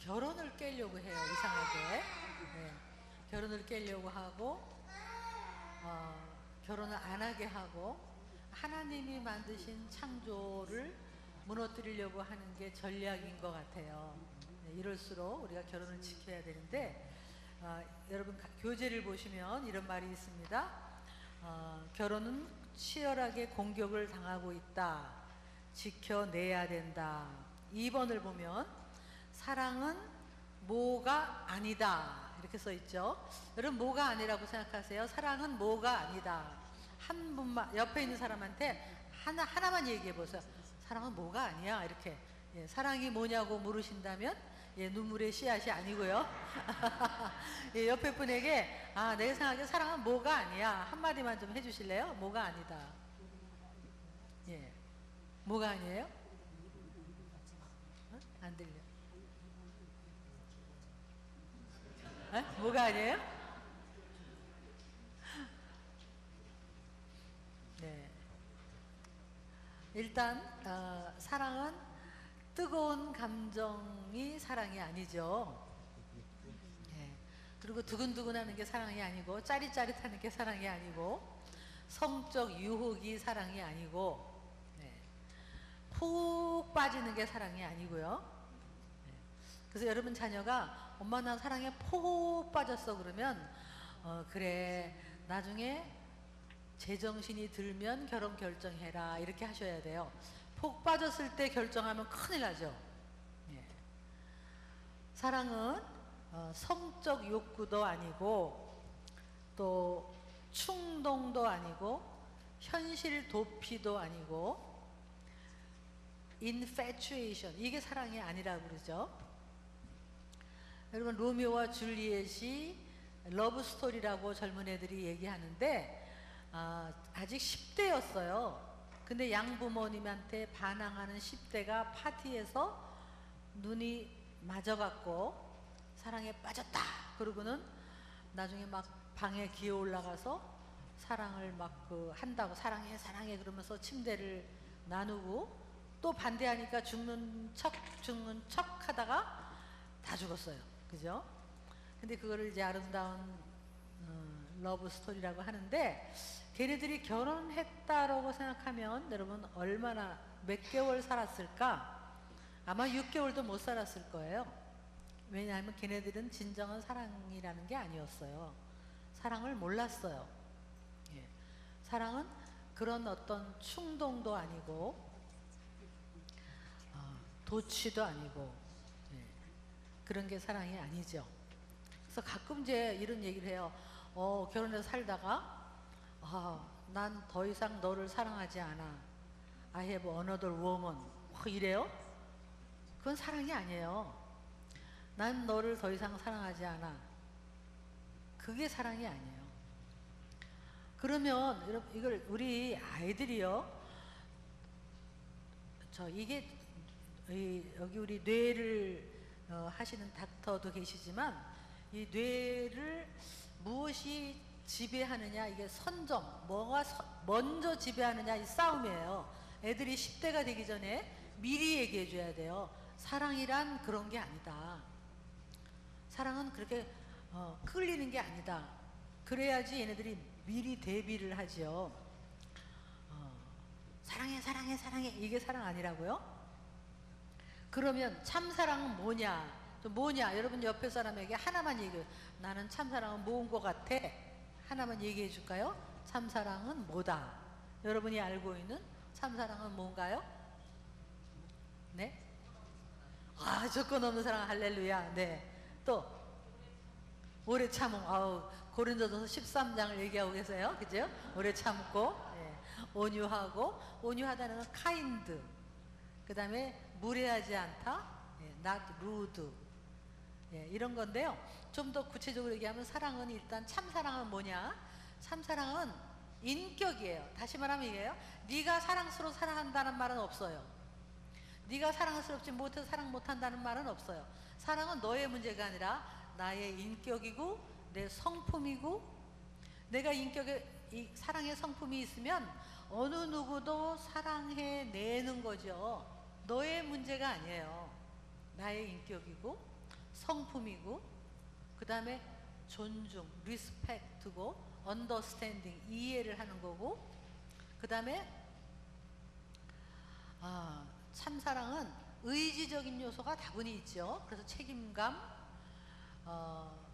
결혼을 깨려고 해요. 이상하게. 네. 결혼을 깨려고 하고 결혼을 안 하게 하고 하나님이 만드신 창조를 무너뜨리려고 하는 게 전략인 것 같아요. 네, 이럴수록 우리가 결혼을 지켜야 되는데 여러분 교재를 보시면 이런 말이 있습니다. 결혼은 치열하게 공격을 당하고 있다. 지켜내야 된다. 2번을 보면 사랑은 뭐가 아니다. 이렇게 써 있죠. 여러분 뭐가 아니라고 생각하세요? 사랑은 뭐가 아니다. 한 분만 옆에 있는 사람한테 하나만 얘기해 보세요. 사랑은 뭐가 아니야. 이렇게. 예, 사랑이 뭐냐고 물으신다면 예, 눈물의 씨앗이 아니고요. 예, 옆에 분에게 내가 생각해 사랑은 뭐가 아니야. 한마디만 좀 해주실래요? 뭐가 아니다. 예, 뭐가 아니에요? 안 들려. 뭐가 아니에요? 네. 일단 사랑은 뜨거운 감정이 사랑이 아니죠. 예. 그리고 두근두근하는 게 사랑이 아니고 짜릿짜릿하는 게 사랑이 아니고 성적 유혹이 사랑이 아니고 푹 빠지는 게 사랑이 아니고요. 그래서 여러분 자녀가 엄마 나 사랑에 푹 빠졌어 그러면 그래 나중에 제정신이 들면 결혼 결정해라 이렇게 하셔야 돼요. 푹 빠졌을 때 결정하면 큰일 나죠. 예. 사랑은 성적 욕구도 아니고 또 충동도 아니고 현실 도피도 아니고 infatuation 이게 사랑이 아니라고 그러죠. 여러분 로미오와 줄리엣이 러브스토리라고 젊은 애들이 얘기하는데 아직 10대였어요. 근데 양부모님한테 반항하는 10대가 파티에서 눈이 맞아갖고 사랑에 빠졌다. 그러고는 나중에 막 방에 기어 올라가서 사랑을 막 한다고 사랑해 사랑해 그러면서 침대를 나누고 또 반대하니까 죽는 척 하다가 다 죽었어요. 그죠? 근데 그거를 이제 아름다운 러브 스토리라고 하는데 걔네들이 결혼했다라고 생각하면 여러분 얼마나 몇 개월 살았을까? 아마 6개월도 못 살았을 거예요. 왜냐하면 걔네들은 진정한 사랑이라는 게 아니었어요. 사랑을 몰랐어요. 예. 사랑은 그런 어떤 충동도 아니고 도취도 아니고 그런 게 사랑이 아니죠. 그래서 가끔 이제 이런 얘기를 해요. 결혼해서 살다가 난 더 이상 너를 사랑하지 않아. I have another woman. 이래요? 그건 사랑이 아니에요. 난 너를 더 이상 사랑하지 않아. 그게 사랑이 아니에요. 그러면 여러분 이걸 우리 아이들이요. 이게 여기 우리 뇌를 하시는 닥터도 계시지만 이 뇌를 무엇이 지배하느냐 이게 선점 뭐가 먼저 지배하느냐 이 싸움이에요. 애들이 10대가 되기 전에 미리 얘기해 줘야 돼요. 사랑이란 그런 게 아니다. 사랑은 그렇게 끌리는 게 아니다. 그래야지 얘네들이 미리 대비를 하죠. 사랑해 사랑해 사랑해 이게 사랑 아니라고요? 그러면 참사랑은 뭐냐? 뭐냐? 여러분 옆에 사람에게 하나만 얘기해요. 나는 참사랑은 뭔 것 같아? 하나만 얘기해 줄까요? 참사랑은 뭐다? 여러분이 알고 있는 참사랑은 뭔가요? 네? 조건 없는 사랑 할렐루야. 네. 또 오래 참음. 고린도전서 13장을 얘기하고 계세요. 그죠? 오래 참고 온유하고 온유하다는 건 kind. 그 다음에 무례하지 않다, not rude, 이런 건데요. 좀 더 구체적으로 얘기하면 사랑은 일단 참사랑은 뭐냐? 참사랑은 인격이에요. 다시 말하면 이게요. 네가 사랑스러워 사랑한다는 말은 없어요. 네가 사랑스럽지 못해서 사랑 못한다는 말은 없어요. 사랑은 너의 문제가 아니라 나의 인격이고 내 성품이고 내가 인격에 이 사랑의 성품이 있으면 어느 누구도 사랑해내는 거죠. 너의 문제가 아니에요. 나의 인격이고 성품이고 그 다음에 존중, 리스펙트고 언더스탠딩, 이해를 하는 거고 그 다음에 참사랑은 의지적인 요소가 다분히 있죠. 그래서 책임감,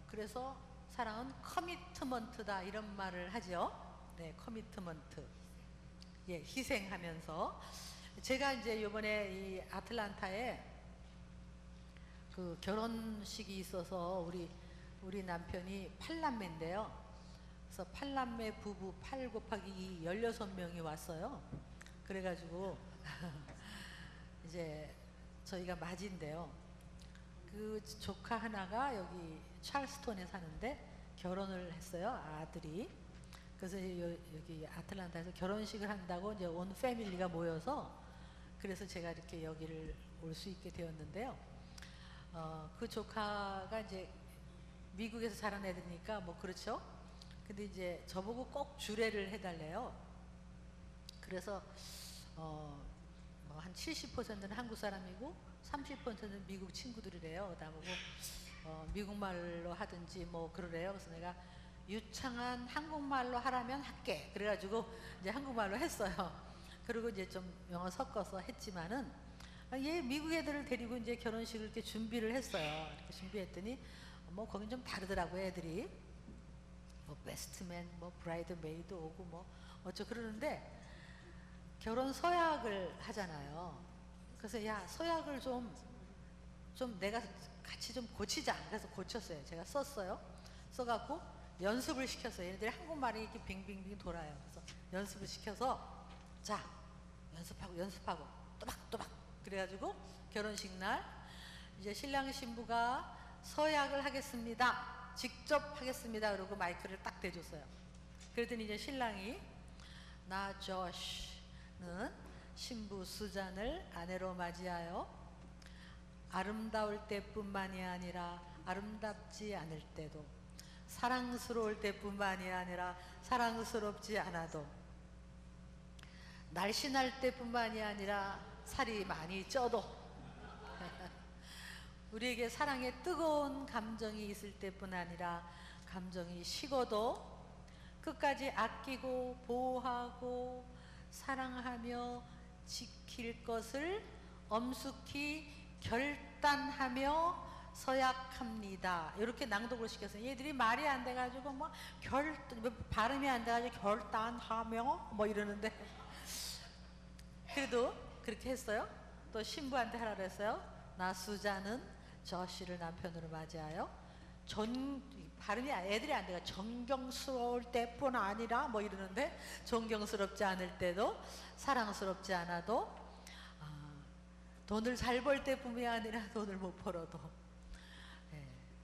그래서 사랑은 커미트먼트다 이런 말을 하죠. 네, 커미트먼트. 예, 희생하면서. 제가 이제 요번에 이 아틀란타에 그 결혼식이 있어서 우리 남편이 8남매인데요. 그래서 8남매 부부 8 곱하기 2 16명이 왔어요. 그래가지고 이제 저희가 맞이인데요. 그 조카 하나가 여기 찰스톤에 사는데 결혼을 했어요. 아들이. 그래서 여기 아틀란타에서 결혼식을 한다고 이제 온 패밀리가 모여서 그래서 제가 이렇게 여기를 올 수 있게 되었는데요. 그 조카가 이제 미국에서 자란 애들이니까 뭐 그렇죠. 근데 이제 저보고 꼭 주례를 해달래요. 그래서 뭐 한 70%는 한국 사람이고 30%는 미국 친구들이래요. 나보고 미국말로 하든지 뭐 그러래요. 그래서 내가 유창한 한국말로 하라면 할게. 그래가지고 이제 한국말로 했어요. 그리고 이제 좀 영어 섞어서 했지만은 얘 미국 애들을 데리고 이제 결혼식을 이렇게 준비를 했어요. 이렇게 준비했더니 뭐 거긴 좀 다르더라고요. 애들이 뭐 베스트맨, 뭐 브라이드 메이드 오고 뭐 어쩌 그러는데 결혼 서약을 하잖아요. 그래서 야 서약을 좀 내가 같이 좀 고치자. 그래서 고쳤어요. 제가 썼어요. 써갖고 연습을 시켰어요. 얘네들이 한국말이 이렇게 빙빙빙 돌아요. 그래서 연습을 시켜서 자 연습하고 또박또박 그래가지고 결혼식 날 이제 신랑 신부가 서약을 하겠습니다. 직접 하겠습니다. 그러고 마이크를 딱 대줬어요. 그랬더니 이제 신랑이 나 조시는 신부 수잔을 아내로 맞이하여 아름다울 때뿐만이 아니라 아름답지 않을 때도 사랑스러울 때뿐만이 아니라 사랑스럽지 않아도 날씬할 때뿐만이 아니라 살이 많이 쪄도 우리에게 사랑의 뜨거운 감정이 있을 때뿐 아니라 감정이 식어도 끝까지 아끼고 보호하고 사랑하며 지킬 것을 엄숙히 결단하며 서약합니다. 이렇게 낭독을 시켰어요. 얘들이 말이 안 돼가지고 뭐 발음이 안 돼가지고 결단하며 뭐 이러는데 그래도 그렇게 했어요. 또 신부한테 하라 그랬어요. 나 수자는 저씨를 남편으로 맞이하여 발음이 애들이 안 돼가 정경스러울 때뿐 아니라 뭐 이러는데 존경스럽지 않을 때도 사랑스럽지 않아도 돈을 잘 벌 때뿐이 아니라 돈을 못 벌어도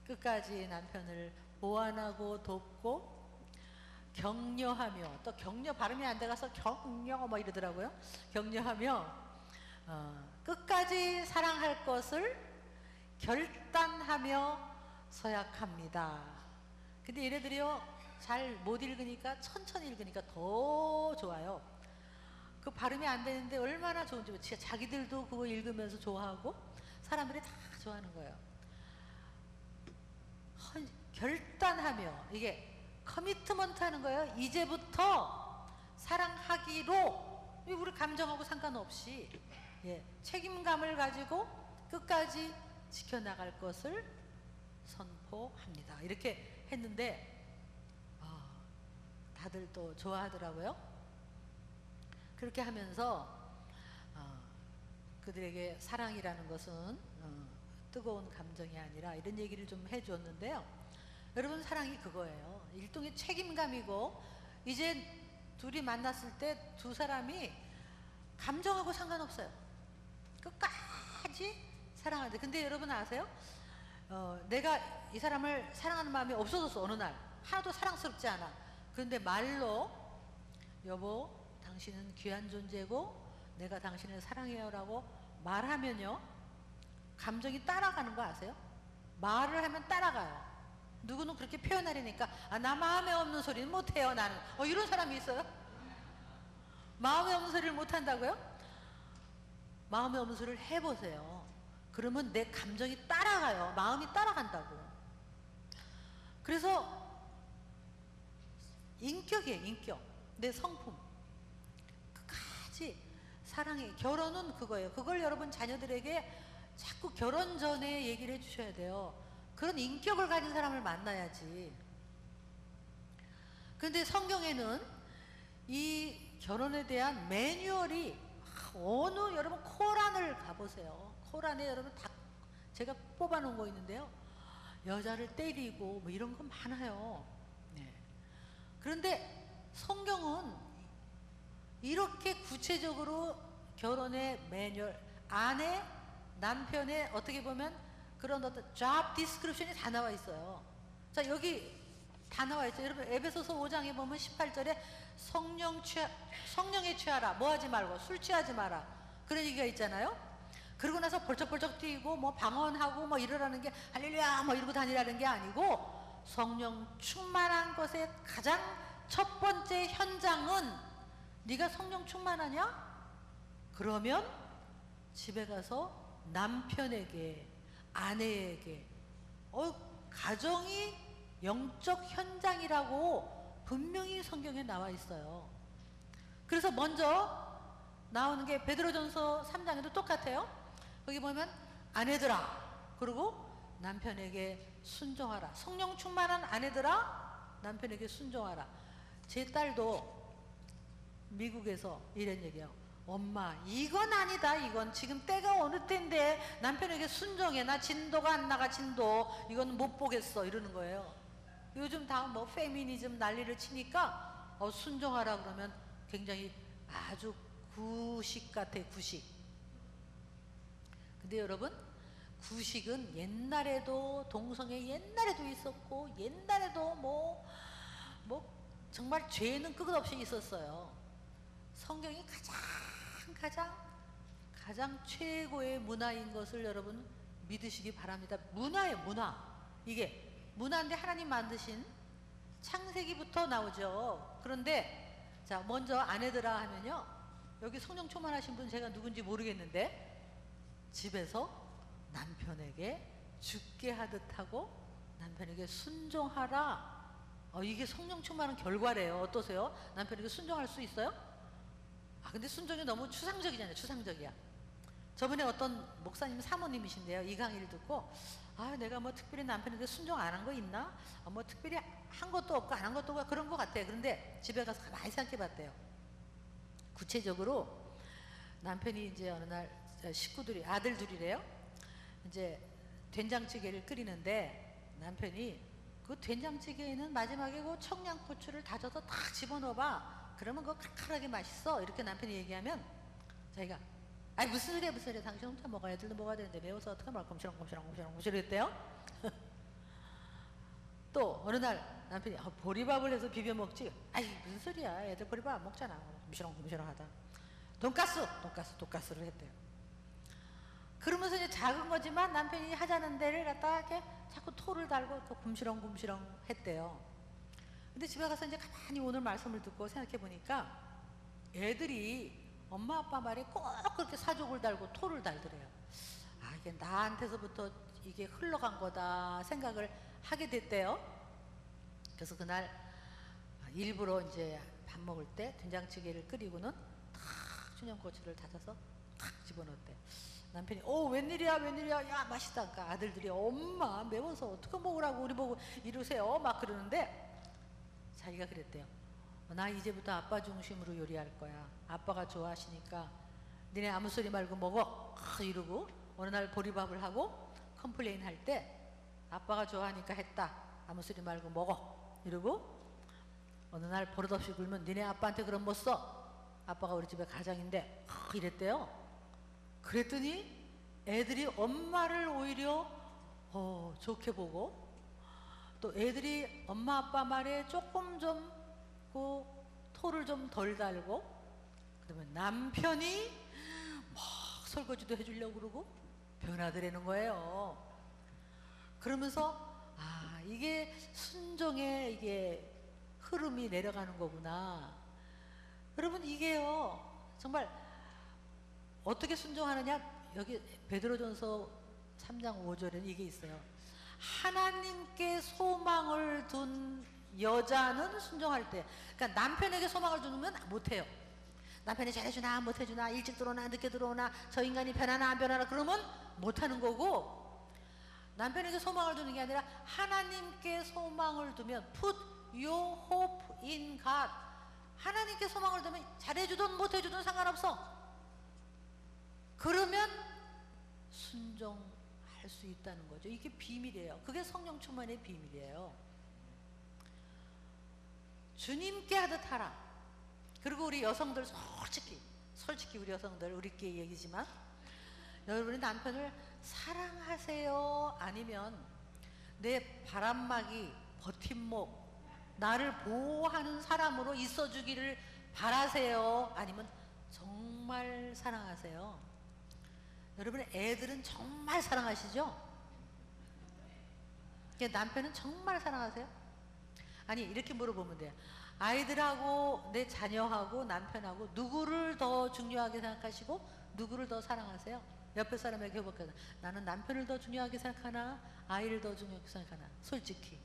끝까지 남편을 보완하고 돕고 격려하며 또 격려 발음이 안 돼가서 격려 뭐 이러더라고요. 격려하며 끝까지 사랑할 것을 결단하며 서약합니다. 근데 얘네들이요 잘 못 읽으니까 천천히 읽으니까 더 좋아요. 그 발음이 안 되는데 얼마나 좋은지 진짜 자기들도 그거 읽으면서 좋아하고 사람들이 다 좋아하는 거예요. 결단하며 이게 커미트먼트 하는 거예요. 이제부터 사랑하기로 우리 감정하고 상관없이 책임감을 가지고 끝까지 지켜나갈 것을 선포합니다. 이렇게 했는데 다들 또 좋아하더라고요. 그렇게 하면서 그들에게 사랑이라는 것은 뜨거운 감정이 아니라 이런 얘기를 좀 해줬는데요. 여러분 사랑이 그거예요. 일종의 책임감이고 이제 둘이 만났을 때 두 사람이 감정하고 상관없어요. 끝까지 사랑하는데 근데 여러분 아세요? 내가 이 사람을 사랑하는 마음이 없어졌어. 어느 날 하나도 사랑스럽지 않아. 그런데 말로 여보 당신은 귀한 존재고 내가 당신을 사랑해요 라고 말하면요 감정이 따라가는 거 아세요? 말을 하면 따라가요. 누구는 그렇게 표현하려니까 나 마음에 없는 소리는 못해요 나는. 이런 사람이 있어요? 마음에 없는 소리를 못한다고요? 마음에 없는 소리를 해보세요. 그러면 내 감정이 따라가요. 마음이 따라간다고. 그래서 인격이에요, 인격. 내 성품. 끝까지 사랑해. 결혼은 그거예요. 그걸 여러분 자녀들에게 자꾸 결혼 전에 얘기를 해주셔야 돼요. 그런 인격을 가진 사람을 만나야지. 그런데 성경에는 이 결혼에 대한 매뉴얼이 어느, 여러분 코란을 가보세요. 코란에 여러분 다 제가 뽑아놓은 거 있는데요. 여자를 때리고 뭐 이런 거 많아요. 네. 그런데 성경은 이렇게 구체적으로 결혼의 매뉴얼, 아내, 남편의 어떻게 보면 그런 어떤 job description이 다 나와 있어요. 자, 여기 다 나와 있어요. 여러분 에베소서 5장에 보면 18절에 성령에 취하라. 뭐 하지 말고 술 취하지 마라. 그런 얘기가 있잖아요. 그러고 나서 벌쩍벌쩍 뛰고 뭐 방언하고 뭐 이러라는 게 할렐루야 뭐 이러고 다니라는 게 아니고, 성령 충만한 것의 가장 첫 번째 현장은 네가 성령 충만하냐? 그러면 집에 가서 남편에게, 아내에게, 가정이 영적 현장이라고 분명히 성경에 나와 있어요. 그래서 먼저 나오는 게 베드로전서 3장에도 똑같아요. 거기 보면 아내들아, 그리고 남편에게 순종하라. 성령 충만한 아내들아, 남편에게 순종하라. 제 딸도 미국에서 이런 얘기해요. 엄마, 이건 아니다. 이건 지금 때가 어느 때인데 남편에게 순종해. 나 진도가 안 나가. 진도 이건 못 보겠어. 이러는 거예요. 요즘 다 뭐 페미니즘 난리를 치니까 순종하라 그러면 굉장히 아주 구식 같아. 구식. 근데 여러분, 구식은 옛날에도, 동성애 옛날에도 있었고, 옛날에도 뭐 정말 죄는 끝없이 있었어요. 성경이 가장 최고의 문화인 것을 여러분 믿으시기 바랍니다. 문화예요, 문화. 이게 문화인데 하나님 만드신, 창세기부터 나오죠. 그런데 자, 먼저 아내들아 하면요, 여기 성령 충만하신 분 제가 누군지 모르겠는데, 집에서 남편에게 죽게 하듯 하고 남편에게 순종하라. 이게 성령 충만한 결과래요. 어떠세요? 남편에게 순종할 수 있어요? 근데 순종이 너무 추상적이잖아요. 추상적이야. 저번에 어떤 목사님 사모님이신데요, 이 강의를 듣고 내가 뭐 특별히 남편에게 순종 안 한 거 있나? 뭐 특별히 한 것도 없고 안 한 것도 없고 그런 것 같아. 그런데 집에 가서 가만히 생각해 봤대요. 구체적으로 남편이 이제 어느 날 식구들이, 아들 둘이래요. 이제 된장찌개를 끓이는데 남편이 그 된장찌개에는 마지막에 그 청양고추를 다져서 딱 집어넣어봐. 그러면 그거 칼칼하게 맛있어. 이렇게 남편이 얘기하면 자기가 무슨 소리야 무슨 소리야. 당신 혼자 먹어. 애들도 먹어야 되는데 매워서 어떻게 먹을 곰시렁곰시렁 이랬대요. 또 어느 날 남편이 보리밥을 해서 비벼 먹지. 무슨 소리야. 애들 보리밥 안 먹잖아. 곰시렁곰시렁 하다. 돈가스를 했대요. 그러면서 이제 작은 거지만 남편이 하자는 데를 갖다가 이렇게 자꾸 토를 달고 또 곰시렁곰시렁 했대요. 근데 집에 가서 이제 가만히 오늘 말씀을 듣고 생각해 보니까 애들이 엄마 아빠 말에 꼭 그렇게 사족을 달고 토를 달더래요. 이게 나한테서부터 이게 흘러간 거다 생각을 하게 됐대요. 그래서 그날 일부러 이제 밥 먹을 때 된장찌개를 끓이고는 탁 청양고추를 다져서 탁 집어넣었대. 남편이 웬일이야 야 맛있다. 그러니까 아들들이 엄마 매워서 어떻게 먹으라고 우리 보고 이러세요 막 그러는데, 자기가 그랬대요. 나 이제부터 아빠 중심으로 요리할 거야. 아빠가 좋아하시니까 니네 아무 소리 말고 먹어 이러고, 어느 날 보리밥을 하고 컴플레인 할 때 아빠가 좋아하니까 했다. 아무 소리 말고 먹어 이러고, 어느 날 버릇없이 굴면 니네 아빠한테 그럼 못 써. 아빠가 우리 집에 가장인데 이랬대요. 그랬더니 애들이 엄마를 오히려 좋게 보고, 또 애들이 엄마 아빠 말에 조금 좀 그 토를 좀 덜 달고, 그러면 남편이 막 설거지도 해주려고 그러고 변화되는 거예요. 그러면서 이게 순종의 이게 흐름이 내려가는 거구나. 여러분 이게요 정말 어떻게 순종하느냐. 여기 베드로전서 3장 5절에는 이게 있어요. 하나님께 소망을 둔 여자는 순종할 때, 그러니까 남편에게 소망을 두면 못해요. 남편이 잘해주나 못해주나, 일찍 들어오나 늦게 들어오나, 저 인간이 변하나 안 변하나, 그러면 못하는 거고, 남편에게 소망을 두는 게 아니라 하나님께 소망을 두면 put your hope in God. 하나님께 소망을 두면 잘해주든 못해주든 상관없어. 그러면 순종할 수 있다는 거죠. 이게 비밀이에요. 그게 성령 충만의 비밀이에요. 주님께 하듯 하라. 그리고 우리 여성들, 솔직히 우리 여성들, 우리끼리 얘기지만, 여러분이 남편을 사랑하세요? 아니면 내 바람막이, 버팀목, 나를 보호하는 사람으로 있어주기를 바라세요? 아니면 정말 사랑하세요? 여러분의 애들은 정말 사랑하시죠? 남편은 정말 사랑하세요? 아니, 이렇게 물어보면 돼요. 아이들하고 내 자녀하고 남편하고 누구를 더 중요하게 생각하시고 누구를 더 사랑하세요? 옆에 사람에게 해볼까요? 나는 남편을 더 중요하게 생각하나 아이를 더 중요하게 생각하나? 솔직히.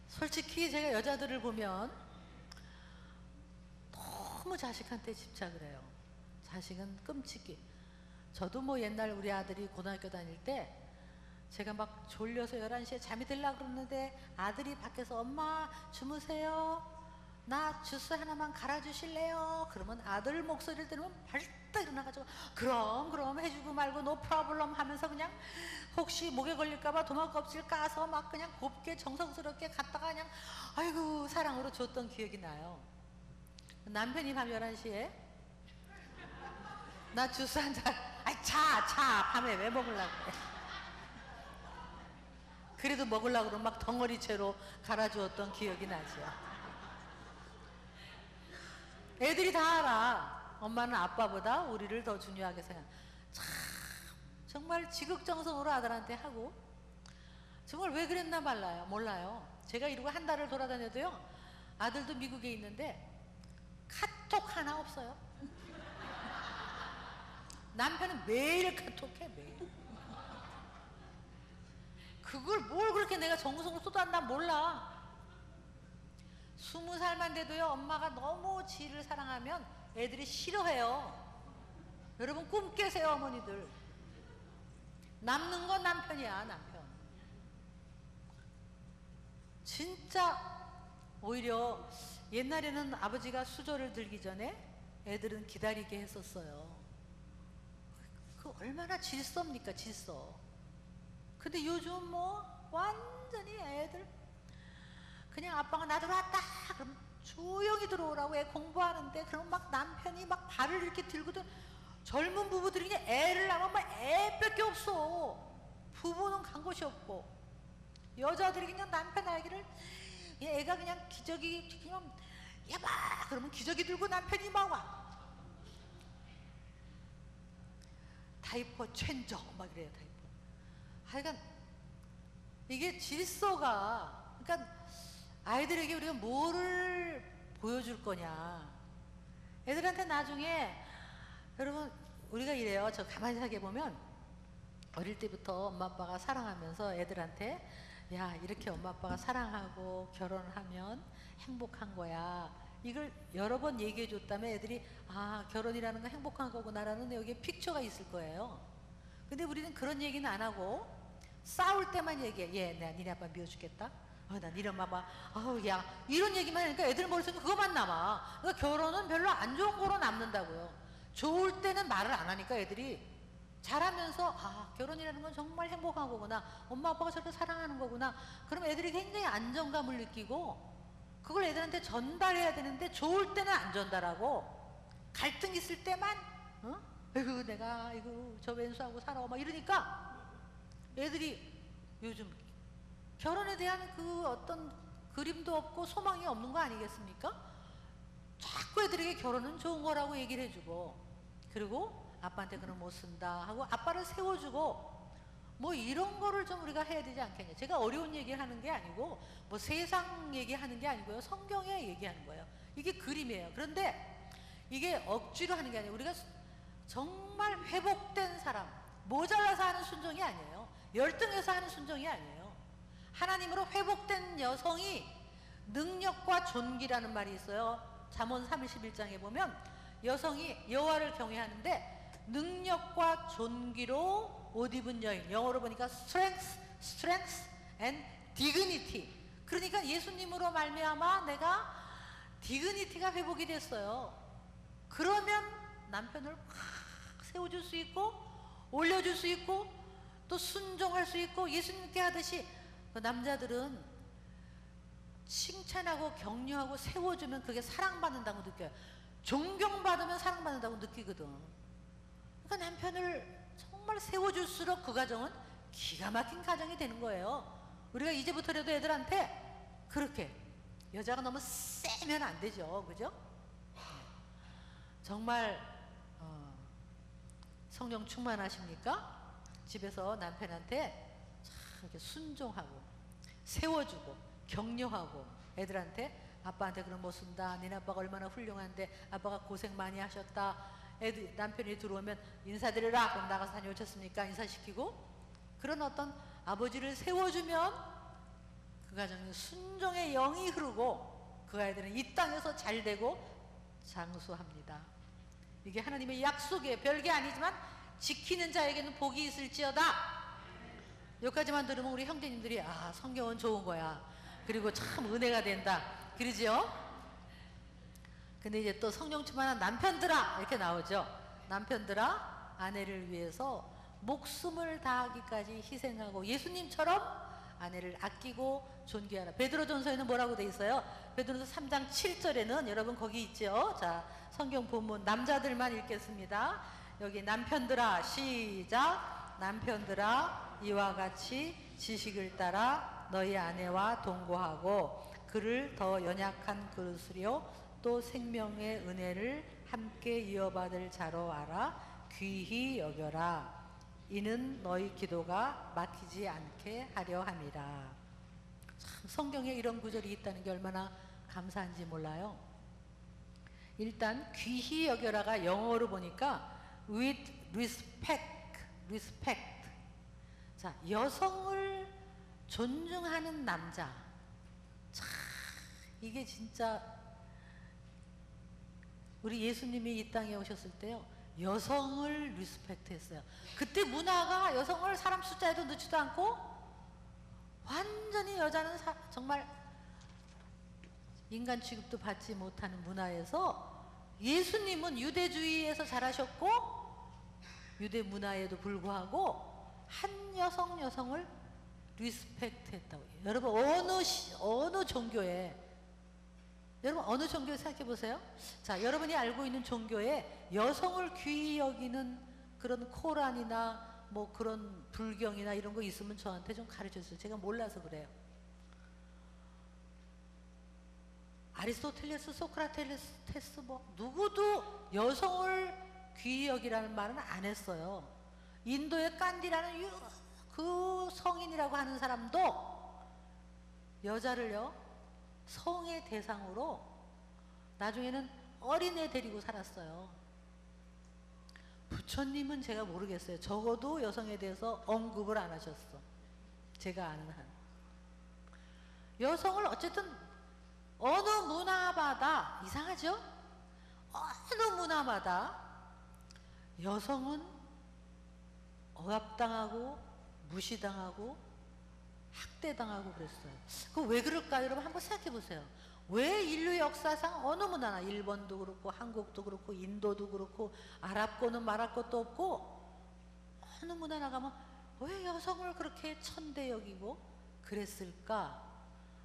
솔직히 제가 여자들을 보면 너무 자식한테 집착을 해요. 자식은 끔찍이. 저도 뭐 옛날 우리 아들이 고등학교 다닐 때 제가 막 졸려서 11시에 잠이 들려고 그러는데 아들이 밖에서 엄마 주무세요, 나 주스 하나만 갈아주실래요? 그러면 아들 목소리를 들으면 벌떡 일어나가지고 그럼 해주고 말고 no problem 하면서 그냥 혹시 목에 걸릴까봐 도마껍질 까서 막 그냥 곱게 정성스럽게 갔다가 그냥 아이고 사랑으로 줬던 기억이 나요. 남편이 밤 11시에 나 주스 한 잔, 아이 차 밤에 왜 먹으려고 그래. 그래도 먹으려고 그러면 막 덩어리채로 갈아주었던 기억이 나죠. 애들이 다 알아. 엄마는 아빠보다 우리를 더 중요하게 생각. 참 정말 지극정성으로 아들한테 하고, 정말 왜 그랬나 몰라요. 제가 이러고 한 달을 돌아다녀도요, 아들도 미국에 있는데 카톡 하나 없어요. 남편은 매일 카톡해, 매일. 그걸 뭘 그렇게 내가 정성을 쏟았나 몰라. 20살만 돼도요, 엄마가 너무 지를 사랑하면 애들이 싫어해요. 여러분 꿈 깨세요, 어머니들. 남는 건 남편이야, 남편. 진짜 오히려 옛날에는 아버지가 수저를 들기 전에 애들은 기다리게 했었어요. 그 얼마나 질서입니까, 질서. 근데 요즘 뭐 완전히 애들 그냥 아빠가 나 들어왔다 그럼 조용히 들어오라고, 애 공부하는데 그럼 막 남편이 막 발을 이렇게 들고도, 젊은 부부들이 그냥 애를 낳으면 막 애밖에 없어. 부부는 간 곳이 없고, 여자들이 그냥 남편 알기를 애가 그냥 기저귀 그냥 야봐 그러면 기저귀 들고 남편이 막 와. 다이퍼 체인저 막 이래요. 다이퍼. 하여간 이게 질서가, 그러니까 아이들에게 우리가 뭐를 보여줄 거냐. 애들한테 나중에, 여러분 우리가 이래요. 저 가만히 생각해보면 어릴 때부터 엄마 아빠가 사랑하면서 애들한테 야 이렇게 엄마 아빠가 사랑하고 결혼하면 행복한 거야, 이걸 여러 번 얘기해 줬다면 애들이 아 결혼이라는 건 행복한 거구나라는 여기에 픽처가 있을 거예요. 근데 우리는 그런 얘기는 안 하고 싸울 때만 얘기해. 얘 내가 니네 아빠 미워주겠다, 나 니네 엄마 봐, 아우 야, 이런 얘기만 하니까 애들 머릿속에 그거만 남아. 그러니까 결혼은 별로 안 좋은 거로 남는다고요. 좋을 때는 말을 안 하니까 애들이 자라면서 아 결혼이라는 건 정말 행복한 거구나, 엄마 아빠가 저렇게 사랑하는 거구나. 그럼 애들이 굉장히 안정감을 느끼고 그걸 애들한테 전달해야 되는데 좋을 때는 안 전달하고 갈등 있을 때만 아이고 내가 이거 저 왼수하고 살아 막 이러니까 애들이 요즘 결혼에 대한 그 어떤 그림도 없고 소망이 없는 거 아니겠습니까? 자꾸 애들에게 결혼은 좋은 거라고 얘기를 해주고, 그리고 아빠한테 그런 못 쓴다 하고 아빠를 세워주고, 뭐 이런 거를 좀 우리가 해야 되지 않겠냐. 제가 어려운 얘기를 하는 게 아니고 뭐 세상 얘기하는 게 아니고요. 성경에 얘기하는 거예요. 이게 그림이에요. 그런데 이게 억지로 하는 게 아니에요. 우리가 정말 회복된 사람, 모자라서 하는 순종이 아니에요. 열등해서 하는 순종이 아니에요. 하나님으로 회복된 여성이 능력과 존귀라는 말이 있어요. 잠언 31장에 보면 여성이 여호와를 경외하는데 능력과 존귀로 옷 입은 여인, 영어로 보니까 strength and dignity. 그러니까 예수님으로 말미암아 내가 디그니티가 회복이 됐어요. 그러면 남편을 확 세워줄 수 있고 올려줄 수 있고 또 순종할 수 있고 예수님께 하듯이 그 남자들은 칭찬하고 격려하고 세워주면 그게 사랑받는다고 느껴요. 존경받으면 사랑받는다고 느끼거든. 그러니까 남편을 정말 세워줄수록 그 가정은 기가 막힌 가정이 되는 거예요. 우리가 이제부터라도 애들한테 그렇게 여자가 너무 세면 안 되죠. 그죠? 정말 성령 충만하십니까? 집에서 남편한테 참 이렇게 순종하고 세워주고 격려하고 애들한테 아빠한테 그런 못 쓴다. 니네 아빠가 얼마나 훌륭한데 아빠가 고생 많이 하셨다. 애들 남편이 들어오면 인사드려라. 그럼 나가서 다녀오셨습니까? 인사시키고 그런 어떤 아버지를 세워주면 그 가정에 순종의 영이 흐르고 그 아이들은 이 땅에서 잘되고 장수합니다. 이게 하나님의 약속이에요. 별게 아니지만 지키는 자에게는 복이 있을지어다. 여기까지만 들으면 우리 형제님들이 아 성경은 좋은 거야. 그리고 참 은혜가 된다. 그러지요? 근데 이제 또 성령 충만한 남편들아 이렇게 나오죠. 남편들아 아내를 위해서 목숨을 다하기까지 희생하고 예수님처럼 아내를 아끼고 존귀하라. 베드로전서에는 뭐라고 돼 있어요? 베드로전서 3장 7절에는 여러분 거기 있죠. 자, 성경 본문 남자들만 읽겠습니다. 여기 남편들아 시작. 남편들아 이와 같이 지식을 따라 너희 아내와 동거하고 그를 더 연약한 그릇으로 또 생명의 은혜를 함께 이어받을 자로 알아 귀히 여겨라. 이는 너희 기도가 막히지 않게 하려 함이라. 참 성경에 이런 구절이 있다는 게 얼마나 감사한지 몰라요. 일단 귀히 여겨라가 영어로 보니까 with respect. 자, 여성을 존중하는 남자. 참 이게 진짜 우리 예수님이 이 땅에 오셨을 때요. 여성을 리스펙트 했어요. 그때 문화가 여성을 사람 숫자에도 넣지도 않고 완전히 여자는 정말 인간 취급도 받지 못하는 문화에서 예수님은 유대주의에서 자라셨고 유대 문화에도 불구하고 한 여성을 리스펙트 했다고. 여러분 어느 종교에 여러분 어느 종교 생각해 보세요. 자, 여러분이 알고 있는 종교에 여성을 귀히 여기는 그런 코란이나 뭐 그런 불경이나 이런 거 있으면 저한테 좀 가르쳐 주세요. 제가 몰라서 그래요. 아리스토텔레스, 소크라테스 뭐 누구도 여성을 귀히 여기라는 말은 안 했어요. 인도의 깐디라는 그 성인이라고 하는 사람도 여자를요 성의 대상으로 나중에는 어린애 데리고 살았어요. 부처님은 제가 모르겠어요. 적어도 여성에 대해서 언급을 안 하셨어. 제가 아는 한. 여성을 어쨌든 어느 문화마다 이상하죠? 어느 문화마다 여성은 억압당하고 무시당하고 학대당하고 그랬어요. 그 왜 그럴까요? 여러분 한번 생각해 보세요. 왜 인류 역사상 어느 문화나 일본도 그렇고 한국도 그렇고 인도도 그렇고 아랍권은 말할 것도 없고 어느 문화 나가면 왜 여성을 그렇게 천대 여기고 그랬을까?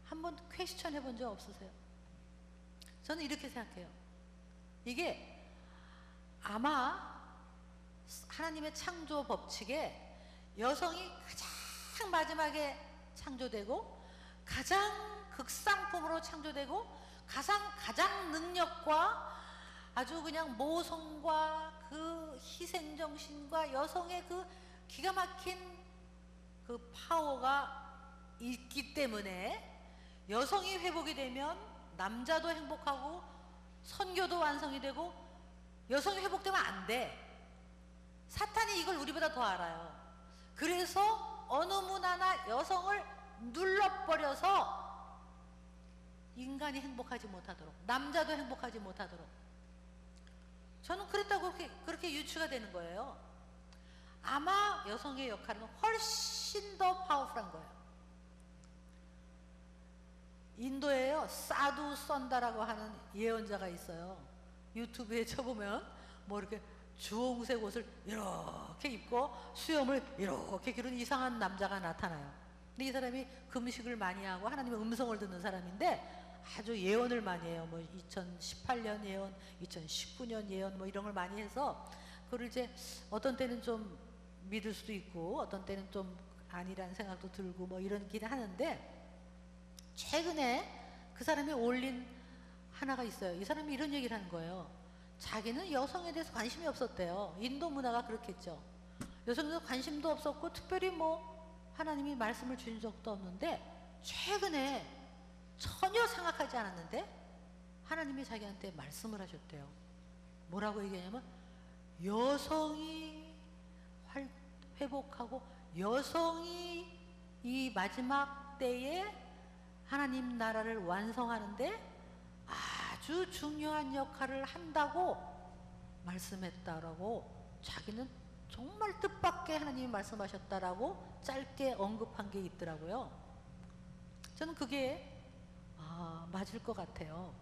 한번 퀘스천 해본 적 없으세요? 저는 이렇게 생각해요. 이게 아마 하나님의 창조 법칙에 여성이 가장 마지막에 창조되고 가장 극상품으로 창조되고 가장 능력과 아주 그냥 모성과 그 희생정신과 여성의 그 기가 막힌 그 파워가 있기 때문에 여성이 회복이 되면 남자도 행복하고 선교도 완성이 되고 여성이 회복되면 안 돼. 사탄이 이걸 우리보다 더 알아요. 그래서 어느 문화나 여성을 눌러버려서 인간이 행복하지 못하도록, 남자도 행복하지 못하도록. 저는 그랬다고 그렇게 유추가 되는 거예요. 아마 여성의 역할은 훨씬 더 파워풀한 거예요. 인도에요, 사두 썬다라고 하는 예언자가 있어요. 유튜브에 쳐보면 뭐 이렇게 주홍색 옷을 이렇게 입고 수염을 이렇게 기른 이상한 남자가 나타나요. 근데 이 사람이 금식을 많이 하고 하나님의 음성을 듣는 사람인데 아주 예언을 많이 해요. 뭐 2018년 예언, 2019년 예언 뭐 이런 걸 많이 해서 그걸 이제 어떤 때는 좀 믿을 수도 있고 어떤 때는 좀 아니라는 생각도 들고 뭐 이런긴 하는데, 최근에 그 사람이 올린 하나가 있어요. 이 사람이 이런 얘기를 하는 거예요. 자기는 여성에 대해서 관심이 없었대요. 인도 문화가 그렇겠죠. 여성에 대해서 관심도 없었고 특별히 뭐 하나님이 말씀을 주신 적도 없는데 최근에 전혀 생각하지 않았는데 하나님이 자기한테 말씀을 하셨대요. 뭐라고 얘기하냐면 여성이 회복하고 여성이 이 마지막 때에 하나님 나라를 완성하는데 아주 중요한 역할을 한다고 말씀했다라고, 자기는 정말 뜻밖의 하나님이 말씀하셨다라고 짧게 언급한 게 있더라고요. 저는 그게 맞을 것 같아요.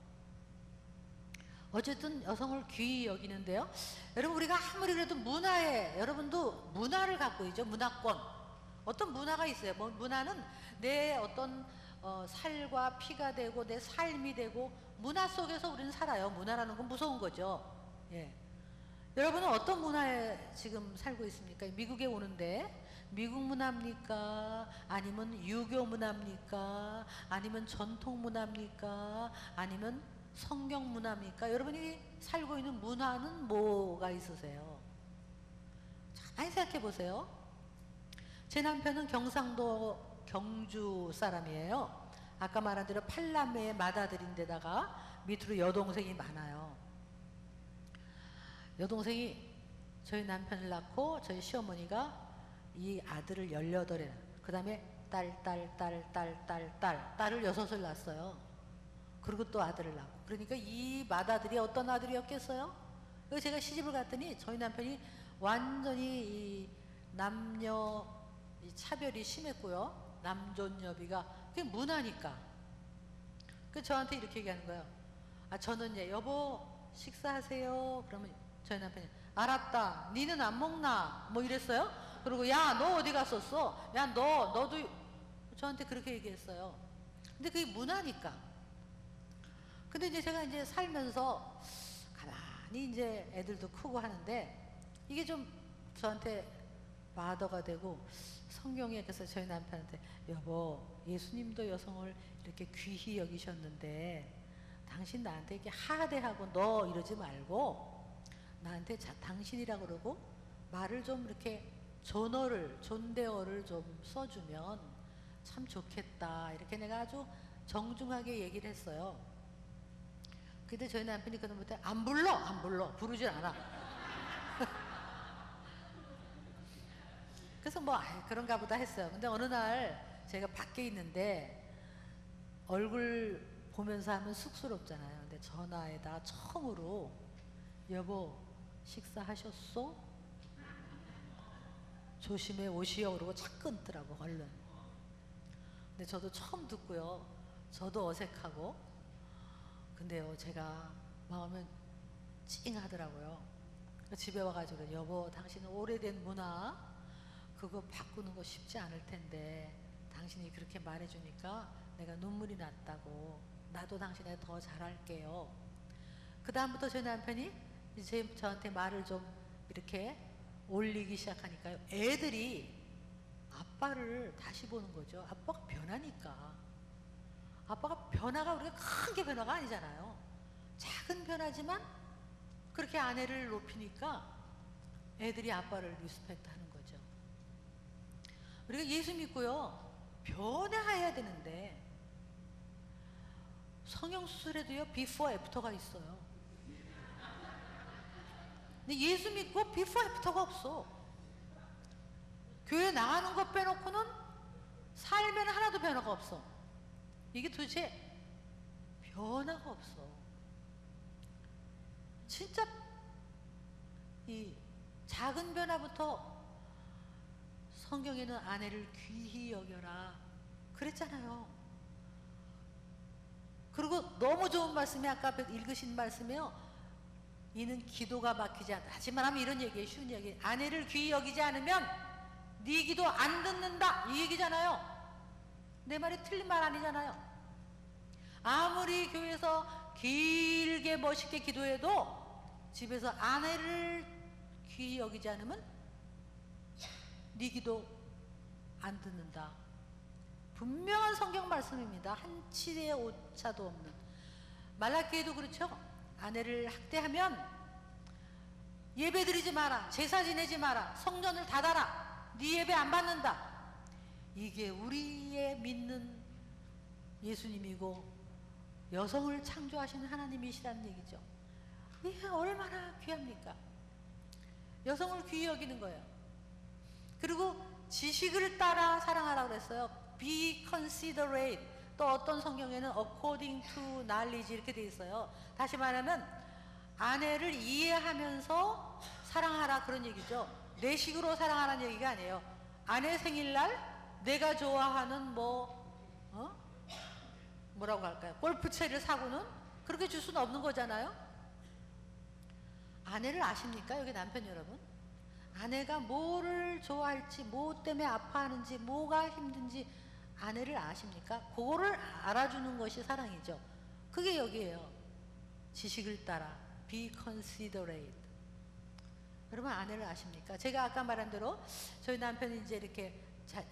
어쨌든 여성을 귀히 여기는데요. 여러분, 우리가 아무리 그래도 문화에, 여러분도 문화를 갖고 있죠. 문화권. 어떤 문화가 있어요. 뭐 문화는 내 어떤 살과 피가 되고 내 삶이 되고 문화 속에서 우리는 살아요. 문화라는 건 무서운 거죠. 예. 여러분은 어떤 문화에 지금 살고 있습니까? 미국에 오는데 미국 문화입니까? 아니면 유교 문화입니까? 아니면 전통 문화입니까? 아니면 성경 문화입니까? 여러분이 살고 있는 문화는 뭐가 있으세요? 가만히 생각해 보세요. 제 남편은 경상도 경주 사람이에요. 아까 말한 대로 8남매의 맏아들인데다가 밑으로 여동생이 많아요. 여동생이 저희 남편을 낳고 저희 시어머니가 이 아들을 18에, 그 다음에 딸을 6을 낳았어요. 그리고 또 아들을 낳고. 그러니까 이 맏아들이 어떤 아들이었겠어요? 그래서 제가 시집을 갔더니 저희 남편이 완전히 이 남녀 이 차별이 심했고요. 남존여비가 그게 문화니까. 그 저한테 이렇게 얘기하는 거예요. 저는 여보 식사하세요. 그러면 저희 남편이 알았다. 니는 안 먹나? 뭐 이랬어요. 그리고 야 너 어디 갔었어? 야 너도 저한테 그렇게 얘기했어요. 근데 그게 문화니까. 근데 이제 제가 이제 살면서 가만히 이제 애들도 크고 하는데 이게 좀 저한테 마더가 되고, 성경에 그래서 저희 남편한테 여보 예수님도 여성을 이렇게 귀히 여기셨는데 당신 나한테 이렇게 하대하고 너 이러지 말고 나한테 당신이라고 그러고 말을 좀 이렇게 존대어를 좀 써주면 참 좋겠다, 이렇게 내가 아주 정중하게 얘기를 했어요. 근데 저희 남편이 그다음부터 안 불러 부르질 않아. 그래서 뭐 그런가 보다 했어요. 근데 어느 날 제가 밖에 있는데 얼굴 보면서 하면 쑥스럽잖아요. 근데 전화에다 처음으로 여보 식사하셨어? 조심해 오시오 그러고 착 끊더라고 얼른. 근데 저도 처음 듣고요. 저도 어색하고. 근데요 제가 마음은 찡하더라고요. 집에 와가지고 여보 당신은 오래된 문화 그거 바꾸는 거 쉽지 않을 텐데 당신이 그렇게 말해주니까 내가 눈물이 났다고. 나도 당신에 더 잘할게요. 그 다음부터 저희 남편이 이제 저한테 말을 좀 이렇게 올리기 시작하니까요. 애들이 아빠를 다시 보는 거죠. 아빠가 변하니까. 아빠가 변화가 우리가 큰 게 변화가 아니잖아요. 작은 변화지만 그렇게 아내를 높이니까 애들이 아빠를 리스펙트 하는 거죠. 우리가 예수 믿고요 변화해야 되는데 성형수술에도요 비포 애프터가 있어요. 근데 예수 믿고 비포 애프터가 없어. 교회 나가는 것 빼놓고는 삶에는 하나도 변화가 없어. 이게 도대체 변화가 없어. 진짜 이 작은 변화부터 성경에는 아내를 귀히 여겨라 그랬잖아요. 그리고 너무 좋은 말씀이 아까 읽으신 말씀이요. 이는 기도가 막히지 않다. 하지만 하면 이런 얘기예요. 쉬운 얘기. 아내를 귀히 여기지 않으면 네 기도 안 듣는다 이 얘기잖아요. 내 말이 틀린 말 아니잖아요. 아무리 교회에서 길게 멋있게 기도해도 집에서 아내를 귀히 여기지 않으면 네 기도 안 듣는다. 분명한 성경 말씀입니다. 한 치의 오차도 없는. 말라기에도 그렇죠. 아내를 학대하면 예배 드리지 마라, 제사 지내지 마라, 성전을 닫아라, 네 예배 안 받는다. 이게 우리의 믿는 예수님이고 여성을 창조하시는 하나님이시라는 얘기죠. 이게 얼마나 귀합니까? 여성을 귀히 여기는 거예요. 그리고 지식을 따라 사랑하라고 그랬어요. Be considerate. 또 어떤 성경에는 according to knowledge 이렇게 돼 있어요. 다시 말하면 아내를 이해하면서 사랑하라 그런 얘기죠. 내 식으로 사랑하라는 얘기가 아니에요. 아내 생일날 내가 좋아하는 뭐라고 할까요? 골프채를 사고는 그렇게 줄 수는 없는 거잖아요. 아내를 아십니까? 여기 남편 여러분. 아내가 뭐를 좋아할지, 뭐 때문에 아파하는지, 뭐가 힘든지 아내를 아십니까? 그거를 알아주는 것이 사랑이죠. 그게 여기에요. 지식을 따라 be considerate. 여러분 아내를 아십니까? 제가 아까 말한 대로 저희 남편이 이제 이렇게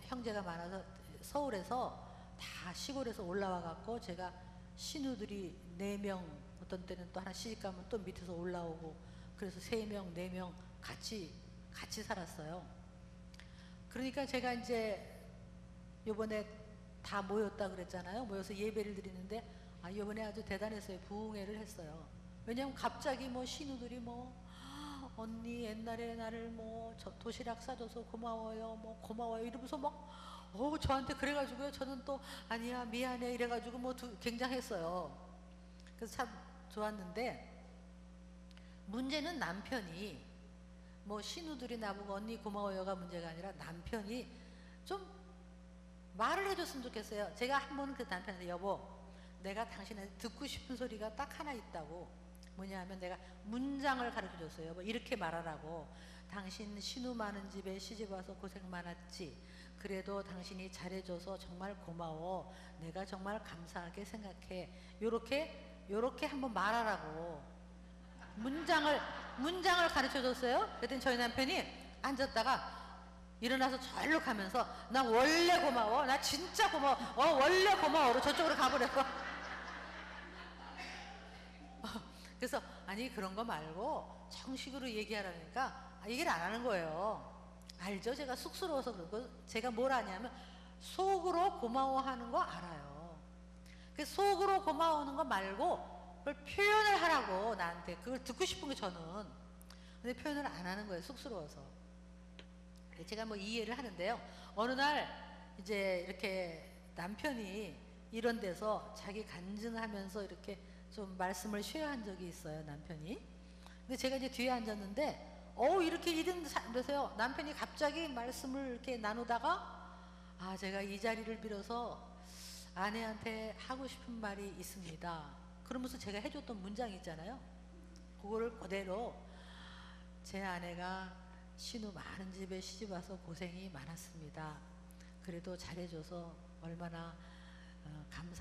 형제가 많아서 서울에서 다 시골에서 올라와 갖고 제가 신우들이 4명 어떤 때는 또 하나 시집가면 또 밑에서 올라오고 그래서 3명 4명 같이 살았어요. 그러니까 제가 이제 요번에 다 모였다 그랬잖아요. 모여서 예배를 드리는데 요번에 아주 대단했어요. 부흥회를 했어요. 왜냐면 갑자기 신우들이 언니 옛날에 나를 도시락 싸줘서 고마워요 고마워요 이러면서 저한테 그래가지고요. 저는 또 아니야 미안해 이래가지고 굉장했어요. 그래서 참 좋았는데 문제는 남편이 신우들이 나보고 언니 고마워요가 문제가 아니라 남편이 좀 말을 해줬으면 좋겠어요. 제가 한 번은 그 남편한테 여보 내가 당신한테 듣고 싶은 소리가 딱 하나 있다고. 뭐냐 하면 내가 문장을 가르쳐 줬어요. 이렇게 말하라고. 당신 신우 많은 집에 시집 와서 고생 많았지. 그래도 당신이 잘해줘서 정말 고마워. 내가 정말 감사하게 생각해. 요렇게 한번 말하라고. 문장을 가르쳐 줬어요. 그랬더니 저희 남편이 앉았다가 일어나서 절로 가면서 나 원래 고마워. 나 진짜 고마워. 원래 고마워. 저쪽으로 가버려요. 그래서 아니 그런 거 말고 정식으로 얘기하라니까 얘기를 안 하는 거예요. 알죠? 제가 쑥스러워서 그런 거. 제가 뭘 아냐면 속으로 고마워하는 거 알아요. 그 속으로 고마워하는 거 말고 그걸 표현을 하라고 나한테. 그걸 듣고 싶은 게 저는. 근데 표현을 안 하는 거예요. 쑥스러워서. 제가 이해를 하는데요. 어느 날 이제 이렇게 남편이 이런 데서 자기 간증하면서 이렇게 좀 말씀을 쉐어한 적이 있어요. 남편이. 근데 제가 이제 뒤에 앉았는데 이렇게 이런 데서요. 남편이 갑자기 말씀을 이렇게 나누다가 제가 이 자리를 빌어서 아내한테 하고 싶은 말이 있습니다. 그러면서 제가 해줬던 문장 있잖아요. 그거를 그대로 제 아내가 신우 많은 집에 시집 와서 고생이 많았습니다. 그래도 잘해줘서 얼마나 감사